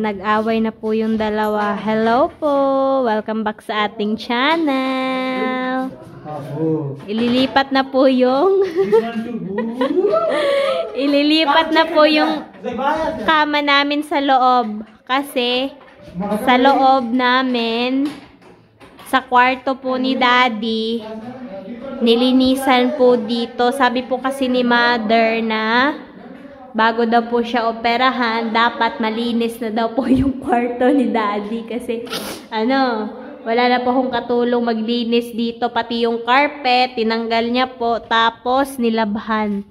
nag-away na po yung dalawa. Hello po! Welcome back sa ating channel. Ililipat na po yung ililipat na po yung kama namin sa loob. Kasi sa loob namin, sa kwarto po ni Daddy, nilinisan po dito. Sabi po kasi ni Mother na bago daw po siya operahan, dapat malinis na daw po yung kwarto ni Daddy. Kasi, wala na po akong katulong maglinis dito. Pati yung carpet, tinanggal niya po. Tapos, nilabhan.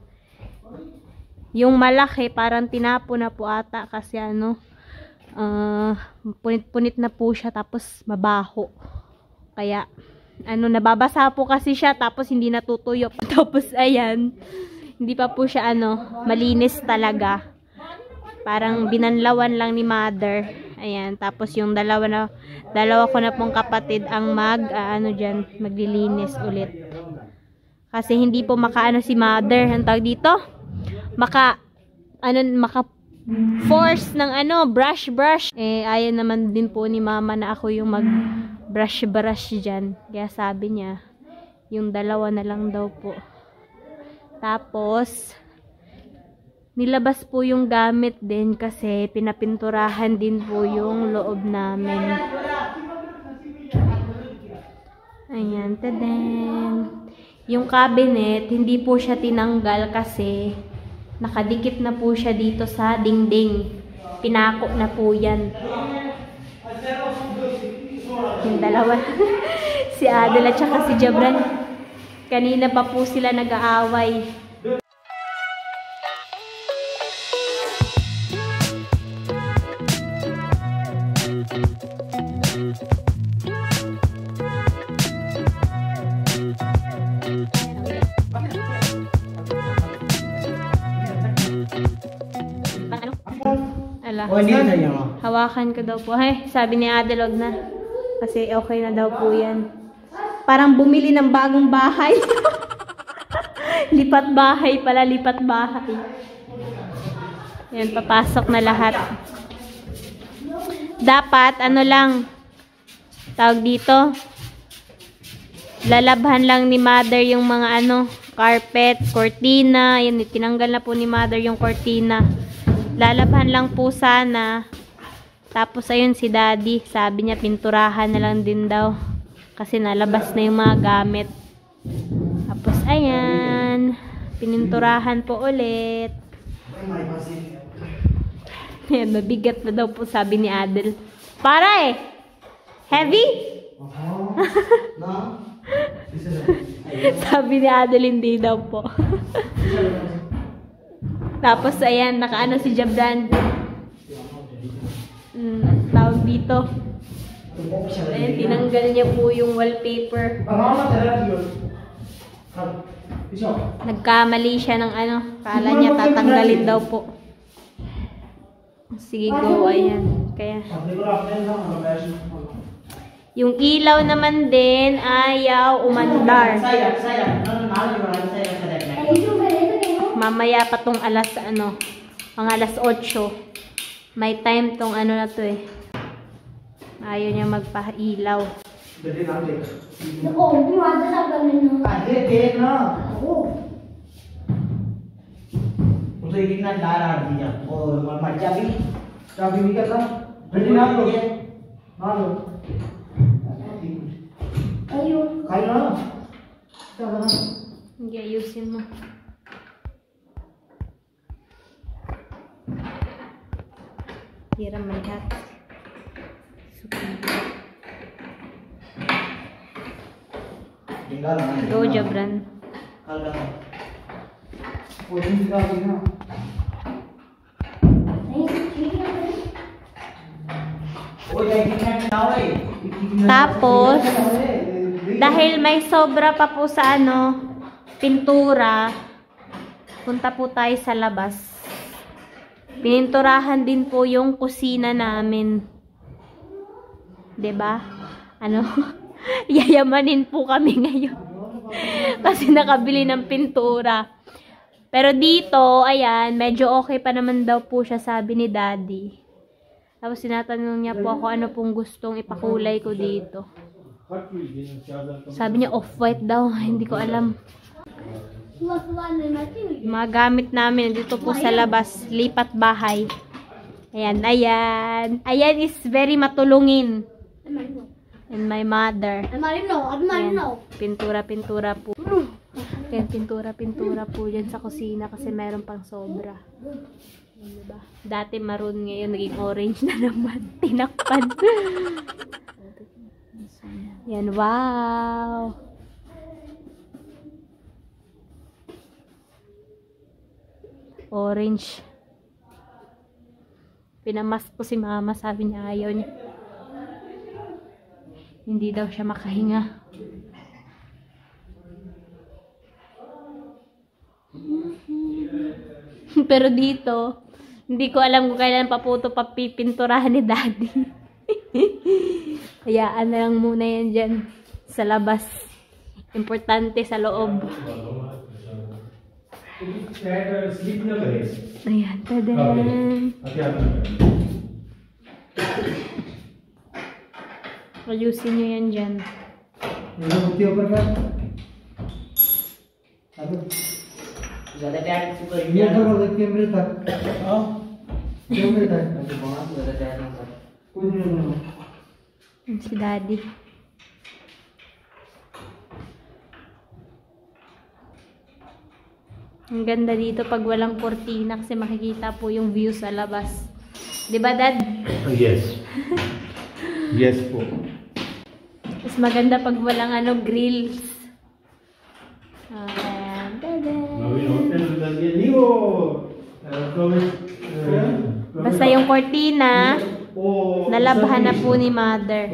Yung malaki, parang tinapo na po ata. Kasi punit-punit na po siya. Tapos, mabaho. Kaya, nababasa po kasi siya. Tapos, hindi natutuyo. Tapos, ayan. Hindi pa po siya malinis talaga. Parang binanlawan lang ni Mother. Ayan, tapos yung dalawa ko na pong kapatid ang maglilinis ulit. Kasi hindi po makaano si Mother, ang tawag dito? Maka force ng brush. Ayan naman din po ni Mama na ako yung mag-brush diyan. Kaya sabi niya, yung dalawa na lang daw po. Tapos, nilabas po yung gamit din kasi pinapinturahan din po yung loob namin. Ayan, tadam. Yung cabinet, hindi po siya tinanggal kasi nakadikit na po siya dito sa dingding. Pinako na po yan. Yung dalawa. Si Adel at saka si Jabran. Kanina pa po sila nag-aaway. Hawakan ko daw po. Ay, sabi ni Adel, wag na. Kasi okay na daw po yan. Parang bumili ng bagong bahay. Lipat bahay pala, lipat bahay. Yan, papasok na lahat. Dapat, tawag dito, lalabhan lang ni Mother yung mga carpet, cortina. Yan, tinanggal na po ni Mother yung cortina. Lalabhan lang po sana. Tapos, ayun si Daddy, sabi niya, pinturahan na lang din daw. Kasi nalabas na yung mga gamit. Tapos, ayan. Pininturahan po ulit. Ayan, mabigat na daw po, sabi ni Adel. Para heavy? Sabi ni Adel, hindi daw po. Tapos, ayan, nakaano si Jabran. Tawag dito. Ayan, tinanggal niya po yung wallpaper. Nagkamali siya ng kala niya tatanggalin daw po. Sige, go. Ayan. Kaya yung ilaw naman din ayaw umandar. Mamaya pa tong mga alas 8. May time tong na to Ayaw niya magpa-ilaw. Hindi, ayusin mo. Hiram malihat. Go, Jabran. Tapos, dahil may sobra pa po sa pintura, punta po tayo sa labas. Pininturahan din po yung kusina namin. 'Di ba? Yayamanin po kami ngayon. Kasi nakabili ng pintura. Pero dito, ayan, medyo okay pa naman daw po siya, sabi ni Daddy. Tapos tinatanong niya po ako ano pong gustong ipakulay ko dito. Sabi niya off-white daw. Hindi ko alam. Mga gamit namin dito po sa labas. Lipat bahay. Ayan, ayan. Ayan is very matulungin. And my mother. Ayan, pintura-pintura po. Ayan, pintura-pintura po dyan sa kusina kasi meron pang sobra. Diba? Dati maroon, ngayon naging orange na naman. Tinakpan. Yan, wow! Orange. Pinamask ko si mama, sabi niya ayaw niya. Hindi daw siya makahinga. Pero dito, hindi ko alam kung kailan pa po ito papipinturahan ni Daddy. Hayaan na lang muna yan dyan sa labas. Importante sa loob. Ayan, tadan. Ayusin nyo yan dyan. ज़्यादा प्यार सुपर ये तो वाला कैमरे था हां कैमरे था बहुत ज़्यादा प्यार ना कर कुछ नहीं Si Daddy. Ang ganda dito pag walang kortina kasi makikita po yung view sa labas. 'Di ba, Dad? Yes. Yes po. Mas maganda pag walang grills. Ayan. Basta yung kortina, nalabhan na po ni Mother.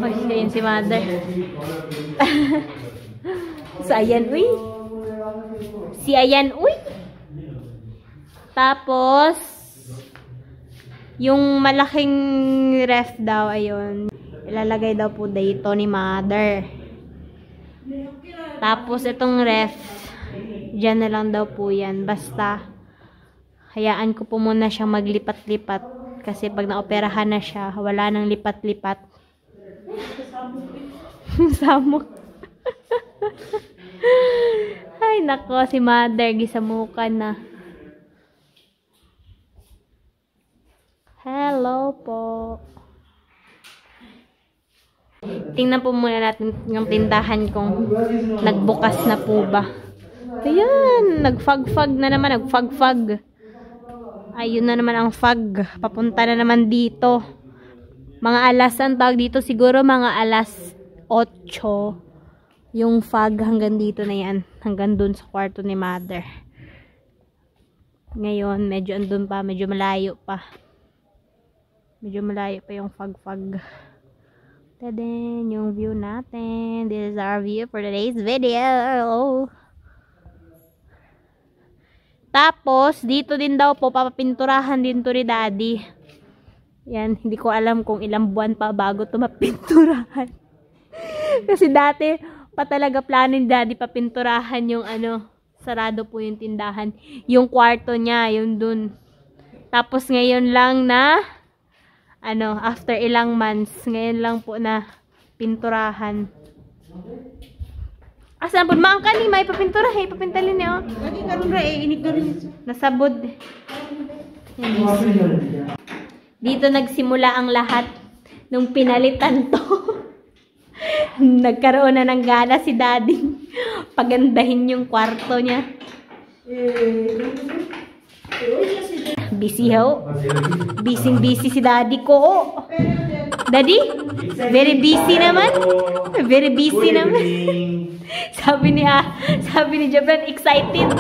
Ayun si Mother. So, ayan, uy. Si ayan, uy. Tapos, yung malaking ref daw, ayun. Ilalagay daw po dito ni Mother. Tapos, itong ref, dyan na lang daw po yan. Basta, hayaan ko po muna siyang maglipat-lipat. Kasi pag naoperahan na siya, wala nang lipat-lipat. Samok. Ay, nako, si Mother, gisamukan na. Hello po. Tingnan po muna natin yung tindahan kung nagbukas na po ba. Ayan, nagfag-fag na naman, nagfag-fag. Ayun na naman ang fag. Papunta na naman dito. Mga alas, ang tawag dito siguro mga alas 8. Yung fag hanggang dito na yan. Hanggang dun sa kwarto ni Mother. Ngayon, medyo andun pa, medyo malayo pa. Medyo malayo pa yung fag-fag. Tadin, yung view natin. This is our view for today's video. Tapos, dito din daw po, papapinturahan din to ni Daddy. Yan, hindi ko alam kung ilang buwan pa bago to mapinturahan. Kasi dati, pa talaga plano ni Daddy papinturahan yung sarado po yung tindahan. Yung kwarto niya, yung dun. Tapos ngayon lang na, after ilang months, ngayon lang po na pinturahan. Asan po? Maangkan ni, may papintura. Hey, papintalin niya. Lagi karun ra inig rin. Nasabod. Dito nagsimula ang lahat nung pinalitan to. Nagkaroon na ng gana si Daddy. Pagandahin yung kwarto niya. Busy ho. Busy si Daddy ko. Daddy? Very busy naman. Very busy naman. Sabi ni Jabran, excited.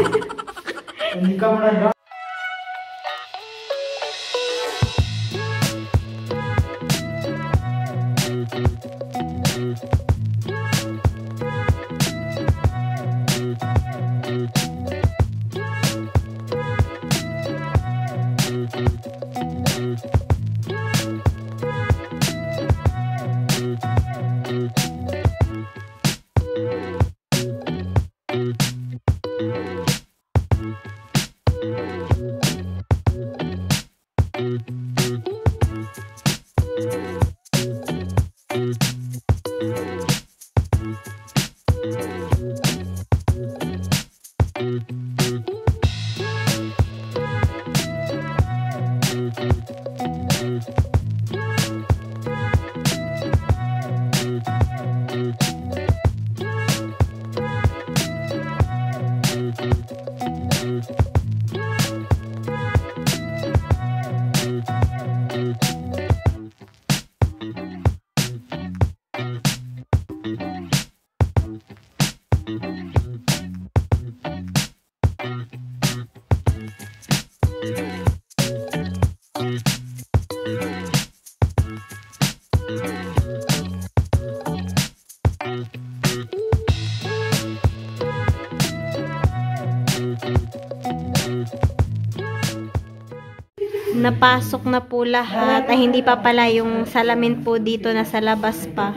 Napasok na po lahat. Ay, hindi pa pala yung salamin po dito na sa labas pa.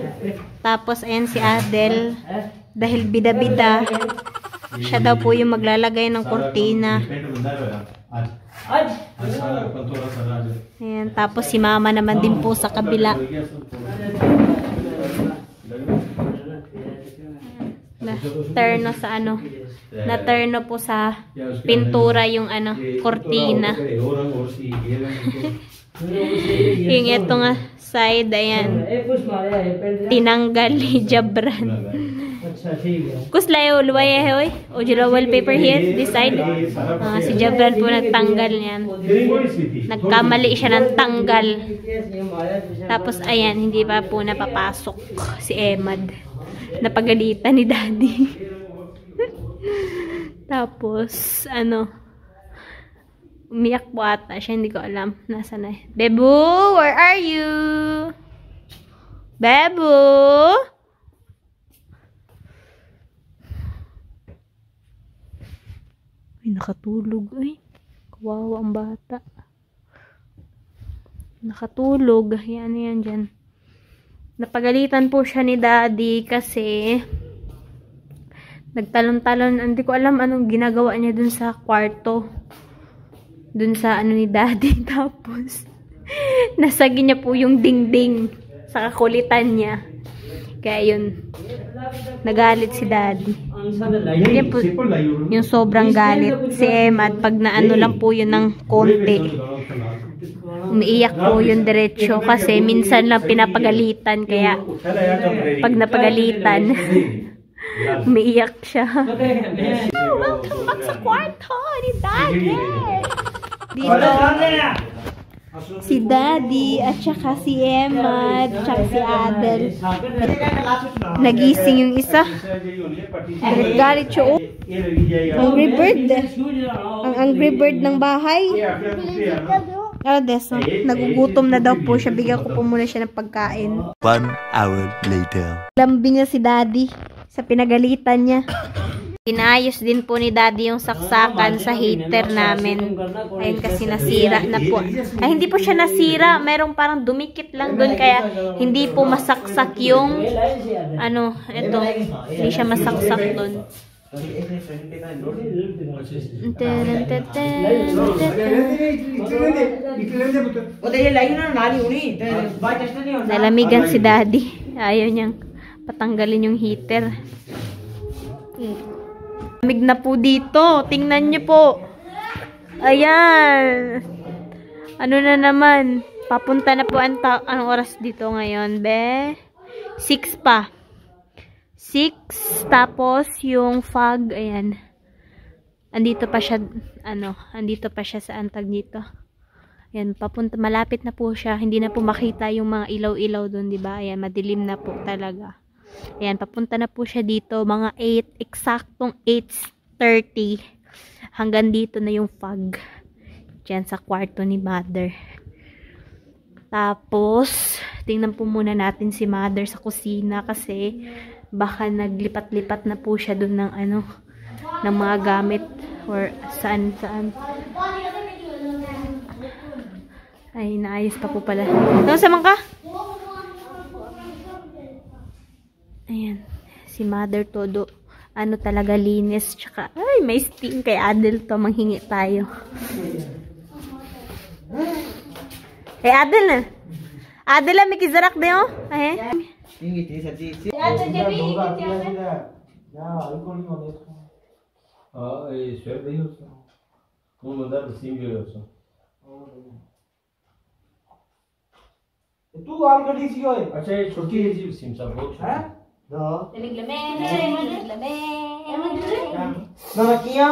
Tapos, ayan si Adel. Dahil bida-bida, siya daw po yung maglalagay ng kurtina. Ayan, tapos si mama naman din po sa kabila. Na-turno sa ano. Na-turno po sa pintura yung ano, kurtina. Yung ito nga side, ayan. Tinanggal ni Jabran. Kuslayo, luwaya hoy. O jila wallpaper here, this side. Si Jabran po nagtanggal niyan. Nagkamali siya ng tanggal. Tapos ayan, hindi pa po napapasok si Emad. Napagalitan ni Daddy. Tapos, ano, umiyak po ata siya, hindi ko alam. Nasaan na? Bebu, where are you? Bebu? Ay, nakatulog. Ay, kawawa ang bata. Nakatulog. Yan dyan. Napagalitan po siya ni Daddy kasi nagtalon-talon. Hindi ko alam anong ginagawa niya dun sa kwarto. Dun sa ano ni Daddy. Tapos, nasagi niya po yung dingding sa kakulitan niya. Kaya yun, nagalit si Daddy. Yan po, yung sobrang galit. Si Emad, pag naano lang po yun ng konti. Umiiyak po yung diretso kasi minsan lang pinapagalitan. Kaya, pag napagalitan, umiiyak siya. Welcome back sa kwarto ni Daddy. Dito, si Daddy at saka si Emad at saka si Adel. Nagising yung isa. Galit siya. Angry Bird. Ang Angry Bird ng bahay. Deso, nagugutom na daw po siya. Bigyan ko po muna siya ng pagkain. 1 hour later. Lambing na si Daddy sa pinagalitan niya. Pinayos din po ni Daddy yung saksakan sa heater namin. Ayun kasi nasira na po. Ay, hindi po siya nasira. Merong parang dumikit lang doon. Kaya hindi po masaksak yung ano, ito. Hindi siya masaksak doon. Nalamigan si Daddy. Ayaw niyang patanggalin yung heater. Lamig na po dito. Tingnan niyo po. Ayan. Ano na naman. Papunta na po anong oras dito ngayon, be? 6 pa. 6. Tapos yung fog, ayan. Andito pa siya, andito pa siya sa antag dito. Ayan, papunta, malapit na po siya. Hindi na po makita yung mga ilaw-ilaw doon, di ba? Ayan, madilim na po talaga. Ayan, papunta na po siya dito. Mga 8, eksaktong 8:30. Hanggang dito na yung fog. Diyan sa kwarto ni Mother. Tapos, tingnan po muna natin si Mother sa kusina kasi baka naglipat-lipat na po siya doon ng ng mga gamit or saan. Ay, naayos pa po pala. Nasaman ka? Ayan. Si Mother todo. Talaga linis. Tsaka, ay, may sting kay Adel to. Manghingi tayo. Eh, Adel na. Adel na, may kizarak din, oh. Ay, Adel, Jabi, ikot yan. Şöyle yiyorsun. Bunu da simge yiyorsun. तू ऑलरेडी सी होय अच्छा ये छोटी है जी सिम सब बहुत हैं द ना किया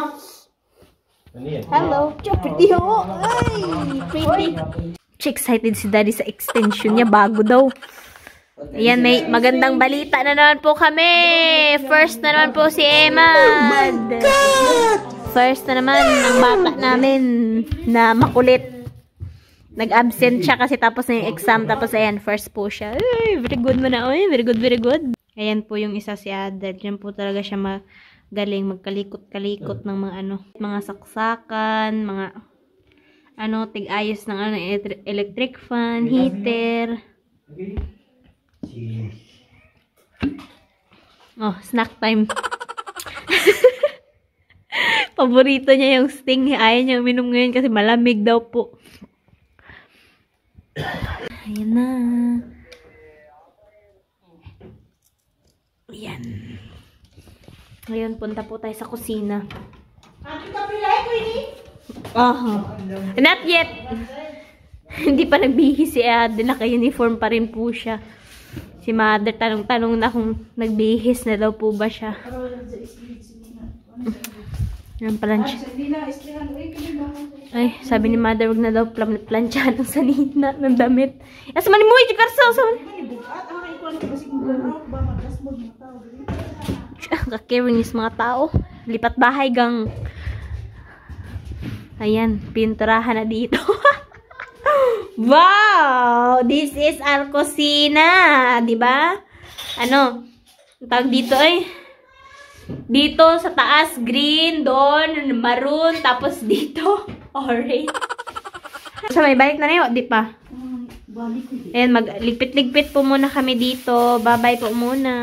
नहीं है Hello. Pretty ho. Ay, pretty. Excited si Daddy sa extension niya. Bago daw. Ayan, may magandang balita na naman po kami. First na naman po si Emad. First na naman ang bata namin na makulit. Nag-absent siya kasi tapos na yung exam. Tapos ayan, first po siya. Ay, very good mo na. Ay, very good, very good. Ayan po yung isa si Adel. Diyan po talaga siya magaling magkalikot-kalikot ng mga mga saksakan, mga tig-ayos ng electric fan, heater. Oh, snack time. Paborito niya yung Sting. Ayaw niya uminom ngayon kasi malamig daw po. Ayan na. Ayan. Ngayon, punta po tayo sa kusina. Not yet. Hindi pa nagbihis si Ade. Naka-uniform pa rin po siya. Si Mother, tanong-tanong na kung nagbihis na daw po ba siya. Ang plancha. Ay, sabi ni Mother, wag na daw planchahan ng sanina, ng damit. Asa man mo, Ikarsaw, kakaring is mga tao. Lipat bahay gang. Ayan, pinturahan na dito. Wow! This is our kusina. Diba? Tawag dito ay. Dito sa taas, green. Doon, maroon. Tapos dito, orange. So, may balik na na yun. Di pa? Ayan, magligpit-ligpit po muna kami dito. Bye-bye po muna.